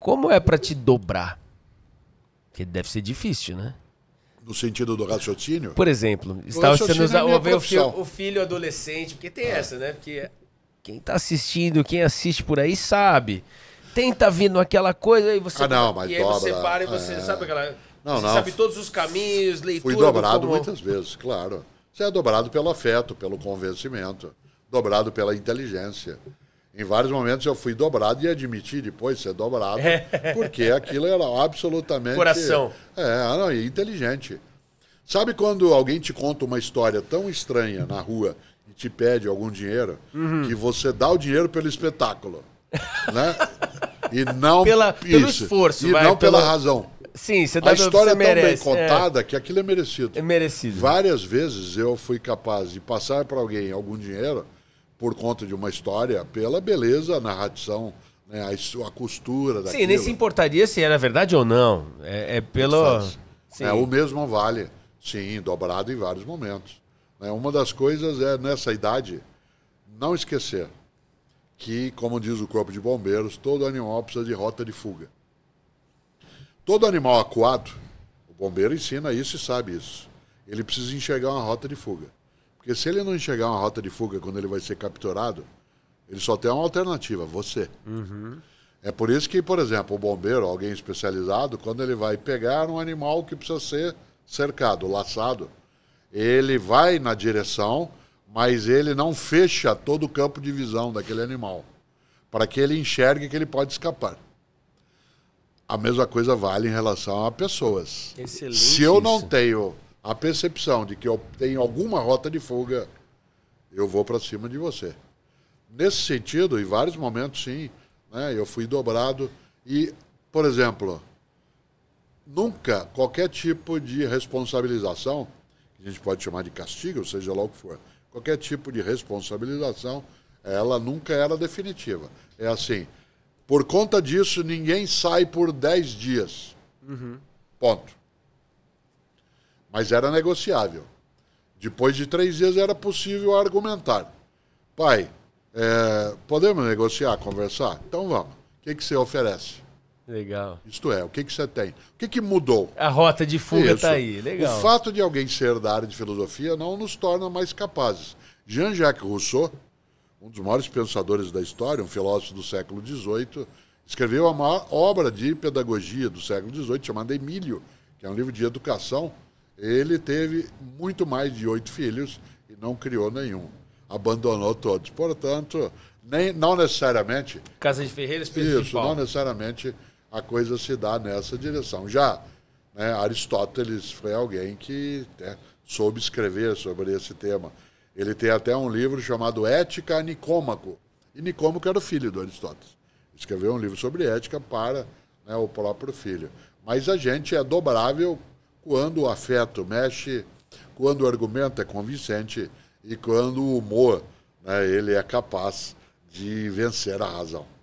como é pra te dobrar? Porque deve ser difícil, né? No sentido do raciocínio? Por exemplo, estava sendo o o filho adolescente, porque tem essa, né? Porque quem tá assistindo, quem assiste por aí sabe. Tenta vindo aquela coisa e você... mas e aí dobra, você para e você sabe aquela... Não, você sabe todos os caminhos, leitura... Fui dobrado muitas vezes, claro. Você é dobrado pelo afeto, pelo convencimento, dobrado pela inteligência. Em vários momentos eu fui dobrado e admiti depois ser dobrado, porque aquilo era absolutamente... Coração. Inteligente. Sabe quando alguém te conta uma história tão estranha na rua e te pede algum dinheiro, que você dá o dinheiro pelo espetáculo, né? E não pelo esforço, e não pela razão. Sim, você dá a história você é tão merece, bem contada que aquilo é merecido. É merecido. Várias vezes eu fui capaz de passar para alguém algum dinheiro por conta de uma história, pela beleza, a narração, né, a costura daquilo. Sim, nem se importaria se era verdade ou não. É pelo... Sim. O mesmo vale, sim, dobrado em vários momentos. Uma das coisas é, nessa idade, não esquecer que, como diz o Corpo de Bombeiros, todo animal precisa de rota de fuga. Todo animal acuado, o bombeiro ensina isso e sabe isso. Ele precisa enxergar uma rota de fuga. Porque se ele não enxergar uma rota de fuga quando ele vai ser capturado, ele só tem uma alternativa, você. É por isso que, por exemplo, o bombeiro, alguém especializado, quando ele vai pegar um animal que precisa ser cercado, laçado, ele vai na direção, mas ele não fecha todo o campo de visão daquele animal, para que ele enxergue que ele pode escapar. A mesma coisa vale em relação a pessoas. Excelente. Se eu não tenho a percepção de que eu tenho alguma rota de fuga, eu vou para cima de você. Nesse sentido, em vários momentos, sim, né, eu fui dobrado. E, por exemplo, nunca qualquer tipo de responsabilização, que a gente pode chamar de castigo, seja lá o que for, qualquer tipo de responsabilização, ela nunca era definitiva. É assim, por conta disso, ninguém sai por 10 dias. Ponto. Mas era negociável. Depois de 3 dias era possível argumentar. Pai, podemos negociar, conversar? Então vamos. O que você oferece? Legal. Isto é, o que você tem? O que mudou? A rota de fuga está aí. Legal. O fato de alguém ser da área de filosofia não nos torna mais capazes. Jean-Jacques Rousseau, um dos maiores pensadores da história, um filósofo do século XVIII, escreveu a maior obra de pedagogia do século XVIII, chamada Emílio, que é um livro de educação. Ele teve muito mais de 8 filhos e não criou nenhum. Abandonou todos. Portanto, não necessariamente... Casa de Ferreira, Espírito de Pau. Não necessariamente a coisa se dá nessa direção. Já, né, Aristóteles foi alguém que soube escrever sobre esse tema. Ele tem até um livro chamado Ética a Nicômaco. E Nicômaco era o filho do Aristóteles. Escreveu um livro sobre ética para, né, o próprio filho. Mas a gente é dobrável quando o afeto mexe, quando o argumento é convincente e quando o humor, né, ele é capaz de vencer a razão.